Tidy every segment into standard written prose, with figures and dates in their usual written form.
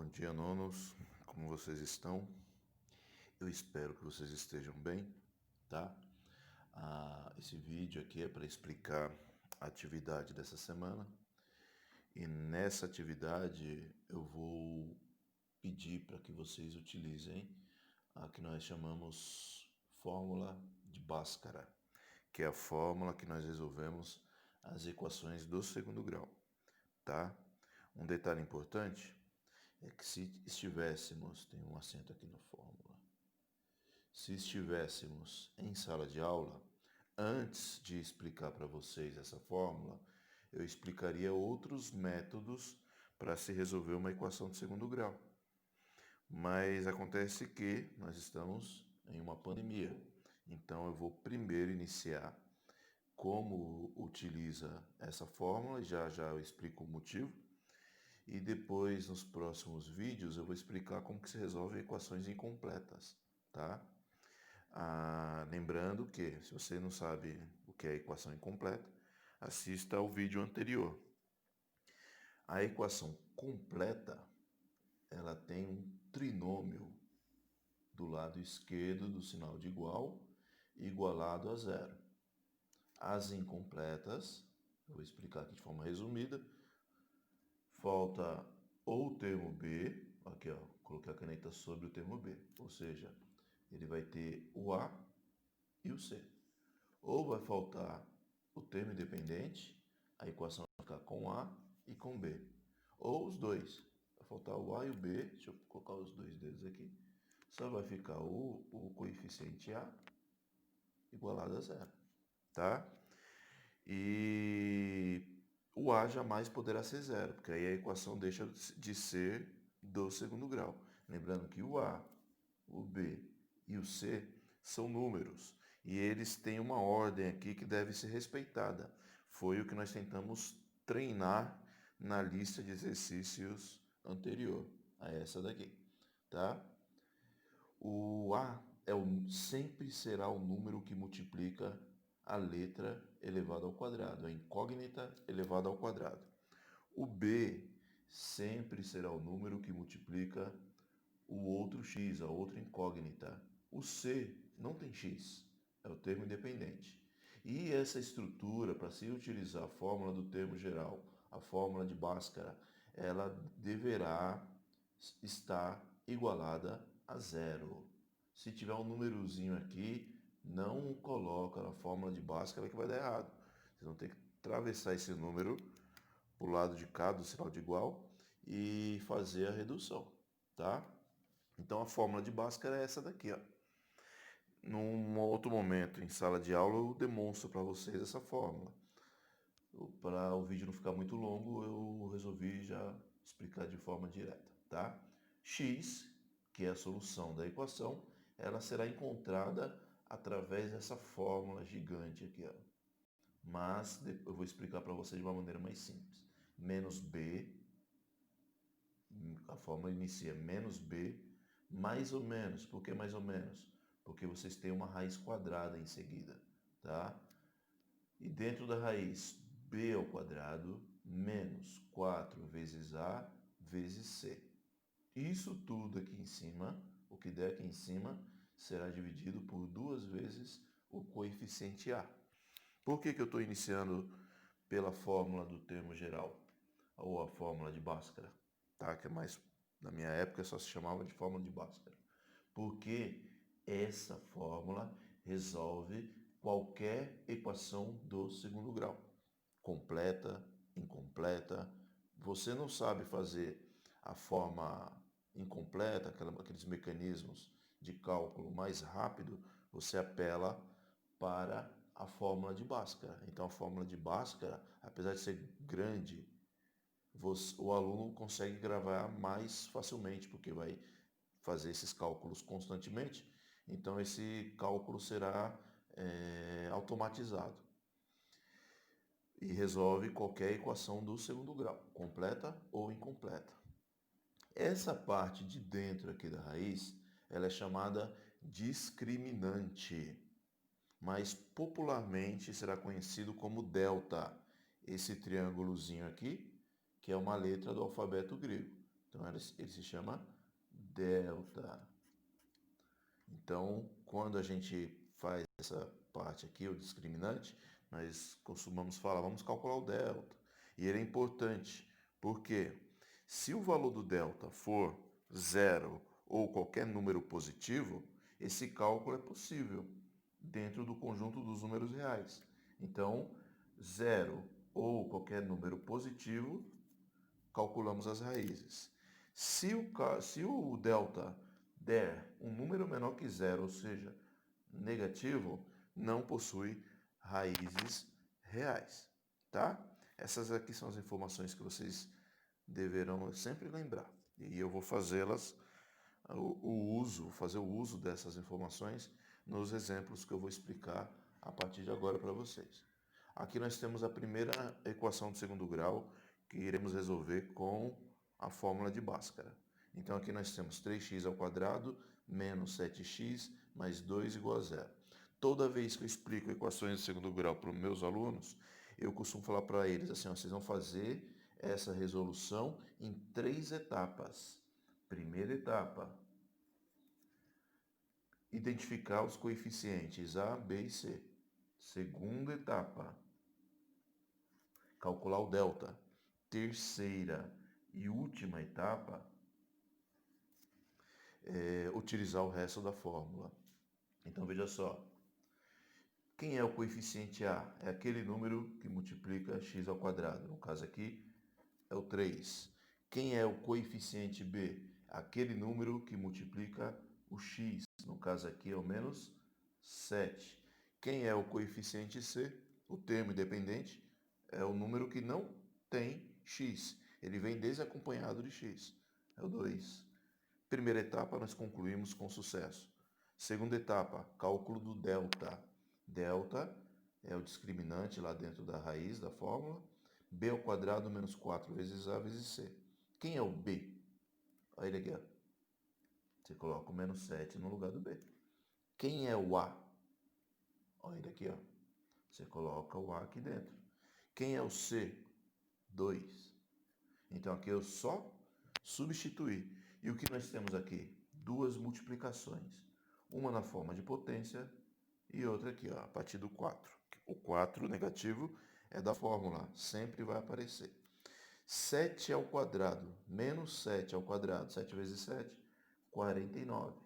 Bom dia, nonos. Como vocês estão? Eu espero que vocês estejam bem, tá? Esse vídeo aqui é para explicar a atividade dessa semana. E nessa atividade eu vou pedir para que vocês utilizem a que nós chamamos fórmula de Bhaskara, que é a fórmula que nós resolvemos as equações do segundo grau, tá? Um detalhe importante é que se estivéssemos, tem um acento aqui na fórmula, se estivéssemos em sala de aula, antes de explicar para vocês essa fórmula, eu explicaria outros métodos para se resolver uma equação de segundo grau. Mas acontece que nós estamos em uma pandemia, então eu vou primeiro iniciar como utiliza essa fórmula, já eu explico o motivo. E depois, nos próximos vídeos, eu vou explicar como que se resolve equações incompletas, tá? Lembrando que, se você não sabe o que é equação incompleta, assista ao vídeo anterior. A equação completa, ela tem um trinômio do lado esquerdo do sinal de igual, igualado a zero. As incompletas, eu vou explicar aqui de forma resumida, falta ou o termo B, aqui ó, coloquei a caneta sobre o termo B, ou seja, ele vai ter o A e o C. Ou vai faltar o termo independente, a equação vai ficar com A e com B. Ou os dois, vai faltar o A e o B, deixa eu colocar os dois dedos aqui, só vai ficar o coeficiente A igualado a zero, tá? E o A jamais poderá ser zero, porque aí a equação deixa de ser do segundo grau. Lembrando que o A, o B e o C são números e eles têm uma ordem aqui que deve ser respeitada. Foi o que nós tentamos treinar na lista de exercícios anterior a essa daqui, tá? O A sempre será o número que multiplica a letra elevada ao quadrado, a incógnita elevada ao quadrado. O B sempre será o número que multiplica o outro x, a outra incógnita. O C não tem x, é o termo independente. E essa estrutura, para se utilizar a fórmula do termo geral, a fórmula de Bhaskara, ela deverá estar igualada a zero. Se tiver um númerozinho aqui, não coloca na fórmula de Bhaskara que vai dar errado. Vocês vão ter que atravessar esse número para o lado de cá do sinal de igual e fazer a redução, tá? Então a fórmula de Bhaskara é essa daqui, ó. Num outro momento, em sala de aula, eu demonstro para vocês essa fórmula. Para o vídeo não ficar muito longo, eu resolvi já explicar de forma direta, tá? X, que é a solução da equação, ela será encontrada através dessa fórmula gigante aqui, ó. Mas eu vou explicar para vocês de uma maneira mais simples. Menos B, a fórmula inicia menos B, mais ou menos. Por que mais ou menos? Porque vocês têm uma raiz quadrada em seguida, tá? E dentro da raiz, B ao quadrado menos 4 vezes A vezes C. Isso tudo aqui em cima, o que der aqui em cima, será dividido por 2 vezes o coeficiente A. Por que eu estou iniciando pela fórmula do termo geral? Ou a fórmula de Bhaskara, tá? Que é mais, na minha época só se chamava de fórmula de Bhaskara. Porque essa fórmula resolve qualquer equação do segundo grau. Completa, incompleta. Você não sabe fazer a forma incompleta, aqueles mecanismos de cálculo mais rápido, você apela para a fórmula de Bhaskara. Então a fórmula de Bhaskara, apesar de ser grande, o aluno consegue gravar mais facilmente, porque vai fazer esses cálculos constantemente, então esse cálculo será automatizado e resolve qualquer equação do segundo grau, completa ou incompleta. Essa parte de dentro aqui da raiz, ela é chamada discriminante, mas popularmente será conhecido como delta, esse triângulozinho aqui, que é uma letra do alfabeto grego. Então, ele se chama delta. Então, quando a gente faz essa parte aqui, o discriminante, nós costumamos falar, vamos calcular o delta. E ele é importante, porque se o valor do delta for zero ou qualquer número positivo, esse cálculo é possível dentro do conjunto dos números reais. Então, zero ou qualquer número positivo, calculamos as raízes. Se o delta der um número menor que zero, ou seja, negativo, não possui raízes reais, tá? Essas aqui são as informações que vocês deverão sempre lembrar. E eu vou fazê-las, fazer o uso dessas informações nos exemplos que eu vou explicar a partir de agora para vocês. Aqui nós temos a primeira equação de segundo grau, que iremos resolver com a fórmula de Bhaskara. Então aqui nós temos 3x ao quadrado menos 7x mais 2 igual a zero. Toda vez que eu explico equações de segundo grau para os meus alunos, eu costumo falar para eles assim, ó, vocês vão fazer essa resolução em 3 etapas. Primeira etapa, identificar os coeficientes A, B e C. Segunda etapa, calcular o delta. Terceira e última etapa, utilizar o resto da fórmula. Então veja só, quem é o coeficiente A? É aquele número que multiplica x ao quadrado. No caso aqui é o 3. Quem é o coeficiente B? Aquele número que multiplica o x. No caso aqui é o menos 7. Quem é o coeficiente C? O termo independente é o número que não tem x. Ele vem desacompanhado de x. É o 2. Primeira etapa nós concluímos com sucesso. Segunda etapa, cálculo do delta. Delta é o discriminante lá dentro da raiz da fórmula. B ao quadrado menos 4 vezes A vezes C. Quem é o B? Olha ele aqui, ó. Você coloca o menos 7 no lugar do B. Quem é o A? Olha ele aqui, ó. Você coloca o A aqui dentro. Quem é o C? 2. Então aqui eu só substituir. E o que nós temos aqui? Duas multiplicações. Uma na forma de potência e outra aqui, ó, a partir do 4. O 4 negativo é da fórmula, sempre vai aparecer. 7 ao quadrado, menos 7 ao quadrado, 7 vezes 7, 49.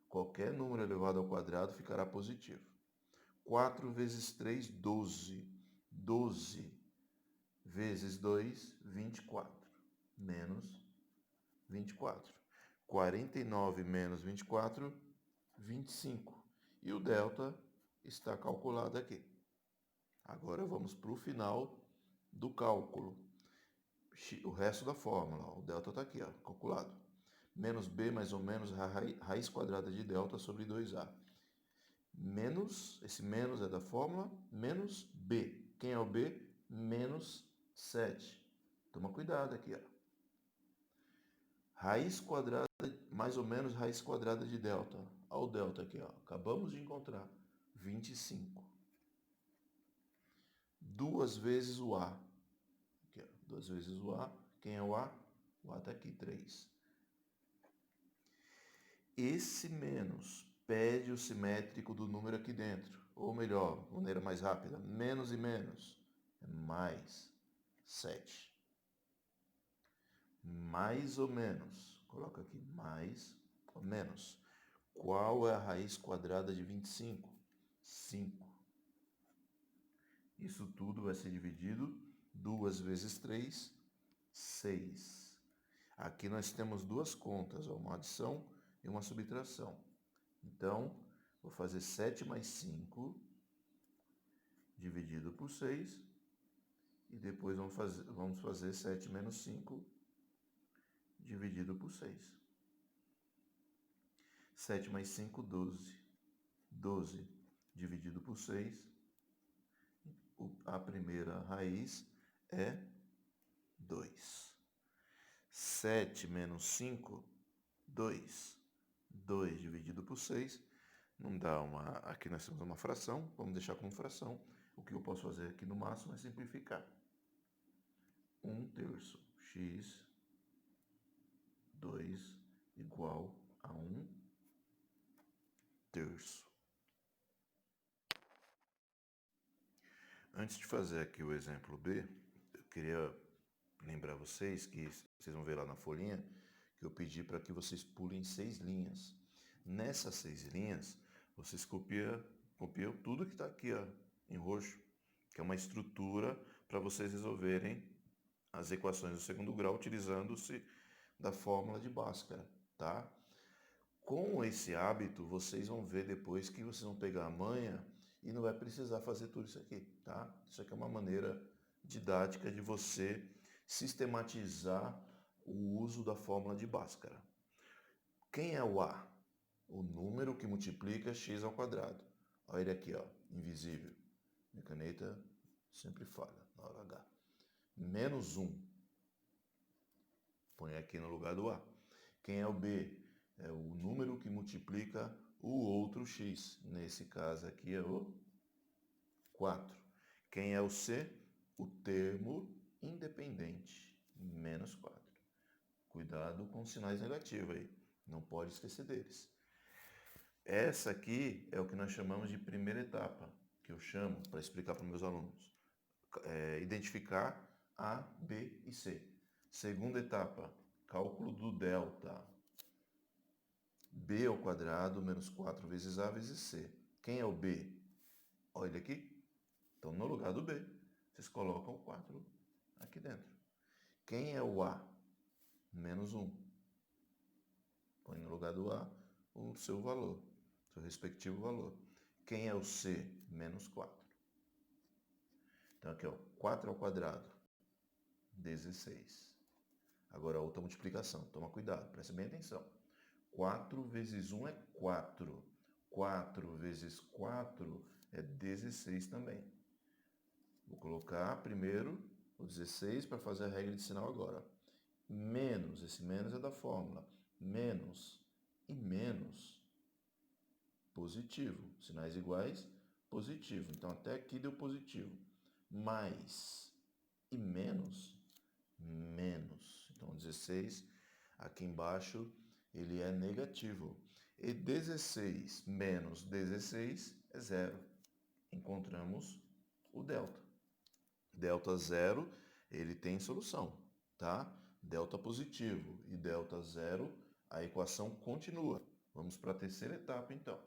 Qualquer número elevado ao quadrado ficará positivo. 4 vezes 3, 12. 12 vezes 2, 24. Menos 24. 49 menos 24, 25. E o delta está calculado aqui. Agora vamos para o final do cálculo. O resto da fórmula, o delta está aqui, ó, calculado. Menos b mais ou menos raiz quadrada de delta sobre 2a. Menos, esse menos é da fórmula, menos b. Quem é o b? Menos 7. Toma cuidado aqui, ó. Raiz quadrada, mais ou menos raiz quadrada de delta. Olha o delta aqui, ó. Acabamos de encontrar. 25. 2 vezes o A. Aqui, ó. 2 vezes o A. Quem é o A? O A está aqui, 3. Esse menos pede o simétrico do número aqui dentro. Ou melhor, de maneira mais rápida, menos e menos é mais 7. Mais ou menos, coloca aqui mais ou menos. Qual é a raiz quadrada de 25? 5. Isso tudo vai ser dividido 2 vezes 3, 6. Aqui nós temos duas contas, uma adição e uma subtração. Então, vou fazer 7 mais 5 dividido por 6. E depois vamos fazer 7 menos 5 dividido por 6. 7 mais 5, 12. 12 dividido por 6. A primeira raiz é 2. 7 menos 5, 2. 2 dividido por 6. Não dá uma... Aqui nós temos uma fração, vamos deixar como fração. O que eu posso fazer aqui no máximo é simplificar. 1/3 x igual a 1/3. Antes de fazer aqui o exemplo B, eu queria lembrar vocês que vocês vão ver lá na folhinha que eu pedi para que vocês pulem 6 linhas. Nessas 6 linhas, vocês copiam tudo que está aqui ó, em roxo, que é uma estrutura para vocês resolverem as equações do segundo grau utilizando-se da fórmula de Bhaskara, tá? Com esse hábito, vocês vão ver depois que vocês vão pegar a manha e não vai precisar fazer tudo isso aqui, tá? Isso aqui é uma maneira didática de você sistematizar o uso da fórmula de Bhaskara. Quem é o A? O número que multiplica x ao quadrado. Olha ele aqui, ó, invisível. Minha caneta sempre falha na hora H. Menos 1. Põe aqui no lugar do A. Quem é o B? É o número que multiplica o outro x. Nesse caso aqui é o 4. Quem é o C? O termo independente. Menos 4. Cuidado com os sinais negativos aí. Não pode esquecer deles. Essa aqui é o que nós chamamos de primeira etapa, que eu chamo para explicar para meus alunos. Identificar A, B e C. Segunda etapa, cálculo do delta. B ao quadrado menos 4 vezes A vezes C. Quem é o B? Olha aqui. Então, no lugar do B, vocês colocam o 4 aqui dentro. Quem é o A? Menos 1. Põe no lugar do A o seu valor, seu respectivo valor. Quem é o C? Menos 4. Então, aqui, ó, 4 ao quadrado, 16. Agora, a outra multiplicação. Toma cuidado, preste bem atenção. 4 vezes 1 é 4. 4 vezes 4 é 16 também. Vou colocar primeiro o 16 para fazer a regra de sinal agora. Menos, esse menos é da fórmula. Menos e menos, positivo. Sinais iguais, positivo. Então, até aqui deu positivo. Mais e menos, menos. Então, 16, aqui embaixo, ele é negativo. E 16 menos 16 é zero. Encontramos o delta. Delta zero, ele tem solução, tá? Delta positivo e delta zero, a equação continua. Vamos para a terceira etapa, então.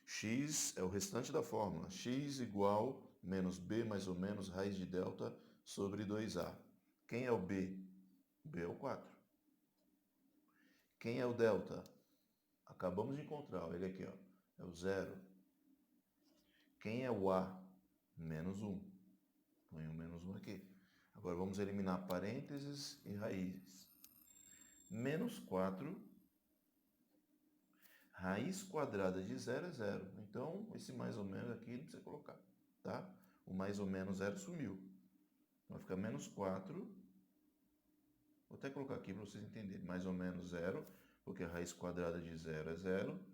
X é o restante da fórmula. X igual menos b mais ou menos raiz de delta sobre 2a. Quem é o b? B é o 4. Quem é o delta? Acabamos de encontrar, ele aqui, ó, é o 0. Quem é o a? Menos 1. Põe o menos 1 aqui. Agora vamos eliminar parênteses e raízes. Menos 4, raiz quadrada de 0 é 0. Então, esse mais ou menos aqui não precisa colocar, tá? O mais ou menos 0 sumiu. Vai ficar menos 4. Vou até colocar aqui para vocês entenderem. Mais ou menos 0, porque a raiz quadrada de 0 é 0.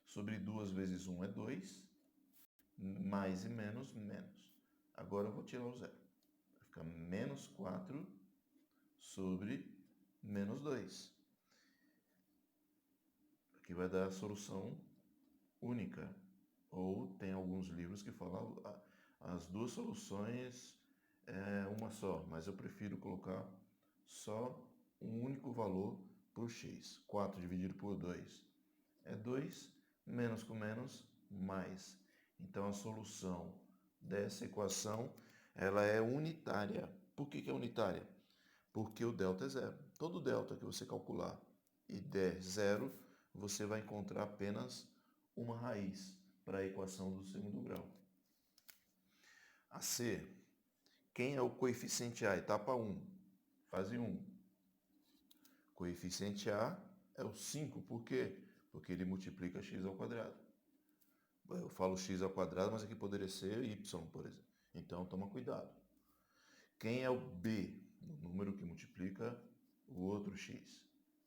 Sobre 2 vezes 1 é 2. Mais e menos, menos. Agora eu vou tirar o 0. Vai ficar menos 4 sobre menos 2. Aqui vai dar a solução única. Ou tem alguns livros que falam as duas soluções é uma só, mas eu prefiro colocar só um único valor por x. 4 dividido por 2 é 2, menos com menos, mais. Então a solução dessa equação ela é unitária. Por que é unitária? Porque o delta é zero. Todo delta que você calcular e der zero, você vai encontrar apenas uma raiz para a equação do segundo grau. A C, quem é o coeficiente A? Etapa 1, fase 1. Coeficiente A é o 5, por quê? Porque ele multiplica x ao quadrado. Eu falo x ao quadrado, mas aqui poderia ser y, por exemplo. Então, toma cuidado. Quem é o B? O número que multiplica o outro x.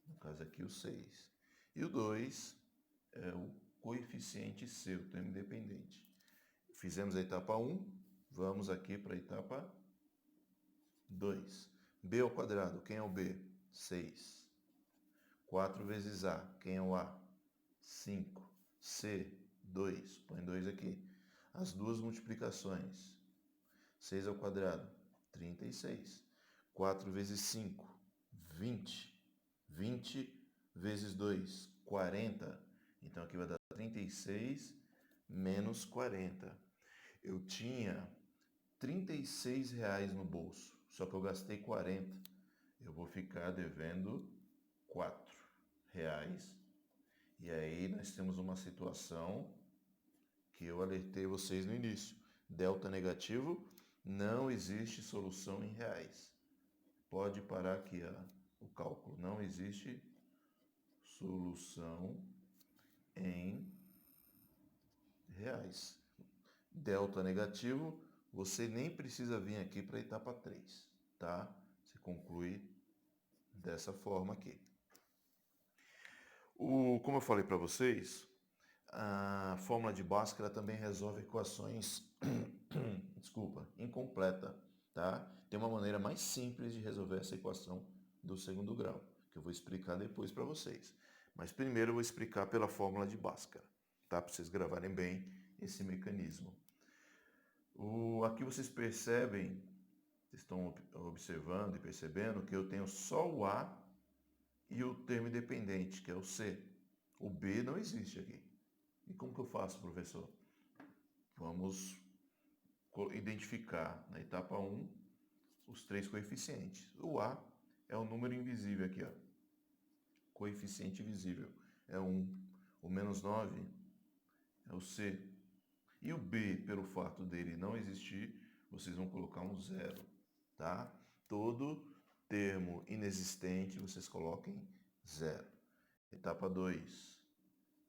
No caso aqui, o 6. E o 2 é o coeficiente C, o termo independente. Fizemos a etapa 1, vamos aqui para a etapa 2. B ao quadrado, quem é o B? 6. 4 vezes A, quem é o A? 5. C, 2, põe 2 aqui. As duas multiplicações. 6 ao quadrado, 36. 4 vezes 5, 20. 20 vezes 2, 40. Então aqui vai dar 36 menos 40. Eu tinha R$ 36 no bolso, só que eu gastei 40. Eu vou ficar devendo R$ 4. E aí nós temos uma situação que eu alertei vocês no início. Delta negativo, não existe solução em reais. Pode parar aqui o cálculo. Não existe solução em reais. Delta negativo, você nem precisa vir aqui para a etapa 3, tá? Você conclui dessa forma aqui. Como eu falei para vocês, a fórmula de Bhaskara também resolve equações incompleta, tá? Tem uma maneira mais simples de resolver essa equação do segundo grau, que eu vou explicar depois para vocês. Mas primeiro eu vou explicar pela fórmula de Bhaskara, tá? Para vocês gravarem bem esse mecanismo. Aqui vocês percebem, estão observando e percebendo que eu tenho só o A e o termo independente, que é o C. O B não existe aqui. E como que eu faço, professor? Vamos identificar na etapa 1 os 3 coeficientes. O A é o número invisível aqui, ó. Coeficiente visível é 1. O menos 9 é o C. E o B, pelo fato dele não existir, vocês vão colocar um 0, tá? Todo termo inexistente vocês coloquem 0. Etapa 2,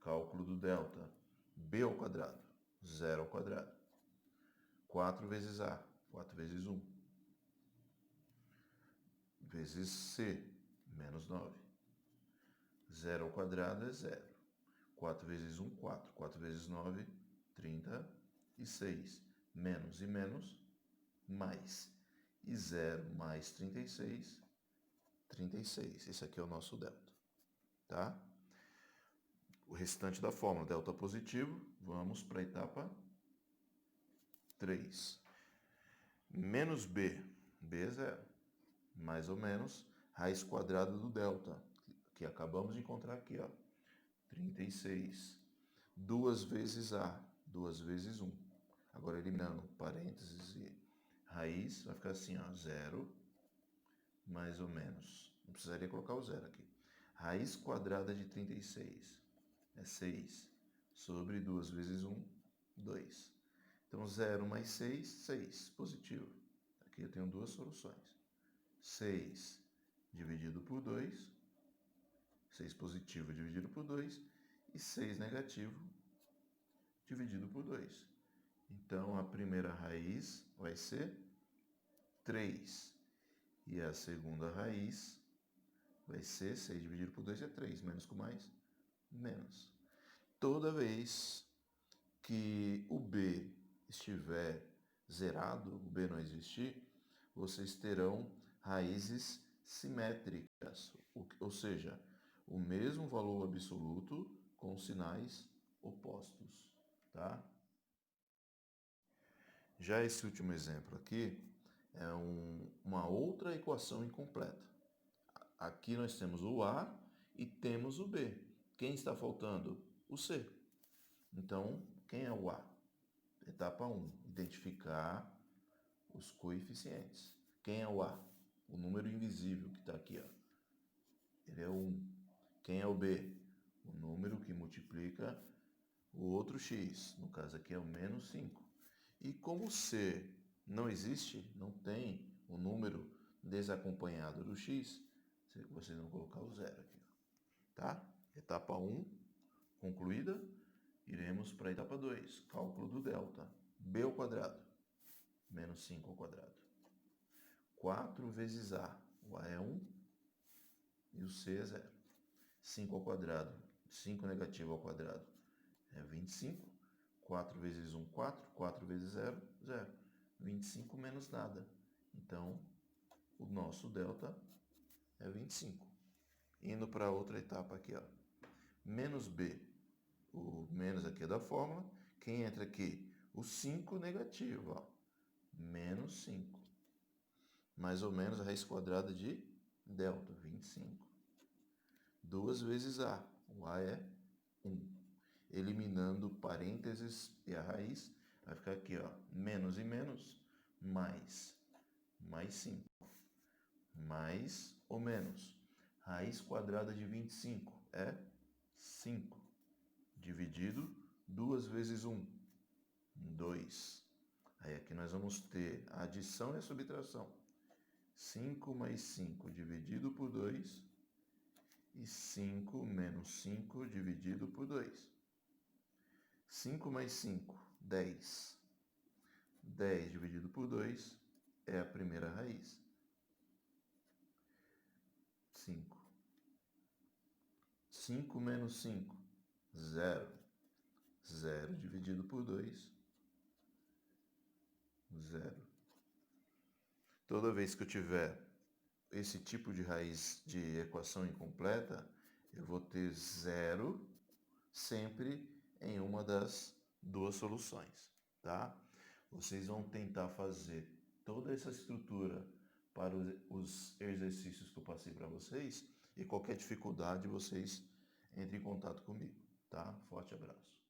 cálculo do delta. B ao quadrado, 0 ao quadrado. 4 vezes A, 4 vezes 1. Vezes C, menos 9. 0 ao quadrado é 0. 4 vezes 1, 4. 4 vezes 9, 36. Menos e menos, mais. E 0 mais 36, 36. Esse aqui é o nosso delta, tá? O restante da fórmula, delta positivo, vamos para a etapa 3. Menos B, B é 0. Mais ou menos, raiz quadrada do delta, que acabamos de encontrar aqui, ó. 36. 2 vezes A, 2 vezes 1. Agora eliminando parênteses e raiz, vai ficar assim, ó, 0, mais ou menos. Não precisaria colocar o 0 aqui. Raiz quadrada de 36 é 6. Sobre 2 vezes 1, 2. Então 0 mais 6, 6. Positivo. Aqui eu tenho duas soluções. 6 dividido por 2. 6 positivo dividido por 2. E 6 negativo dividido por 2. Então, a primeira raiz vai ser 3. E a segunda raiz vai ser 6 dividido por 2 é 3. Menos com mais, menos. Toda vez que o B estiver zerado, o B não existir, vocês terão raízes simétricas, ou seja, o mesmo valor absoluto com sinais opostos, tá? Já esse último exemplo aqui é uma outra equação incompleta. Aqui nós temos o A e temos o B. Quem está faltando? O C. Então, quem é o A? Etapa 1, identificar os coeficientes. Quem é o A? O número invisível que está aqui, ó. Ele é 1. Quem é o B? O número que multiplica o outro x. No caso aqui é o menos 5. E como C não existe, não tem o número desacompanhado do x, vocês vão colocar o 0 aqui. Tá? Etapa 1 concluída. Iremos para a etapa 2, cálculo do delta. B ao quadrado, menos 5 ao quadrado. 4 vezes A, o A é 1 e o C é 0. 5 ao quadrado, 5 negativo ao quadrado é 25. 4 vezes 1, 4. 4 vezes 0, 0. 25 menos nada. Então, o nosso delta é 25. Indo para outra etapa aqui, ó. Menos b. O menos aqui é da fórmula. Quem entra aqui? O 5 negativo, ó. Menos 5. Mais ou menos a raiz quadrada de delta, 25. 2 vezes a. O a é 1. Eliminando parênteses e a raiz, vai ficar aqui, ó. Menos e menos, mais 5. Mais ou menos. Raiz quadrada de 25 é 5. Dividido 2 vezes 1, 2. Aí aqui nós vamos ter a adição e a subtração. 5 mais 5 dividido por 2 e 5 menos 5 dividido por 2. 5 mais 5, 10. 10 dividido por 2 é a primeira raiz. 5. 5 menos 5, 0. 0 dividido por 2, 0. Toda vez que eu tiver esse tipo de raiz de equação incompleta, eu vou ter 0 sempre em uma das duas soluções, tá? Vocês vão tentar fazer toda essa estrutura para os exercícios que eu passei para vocês e qualquer dificuldade vocês entrem em contato comigo, tá? Forte abraço.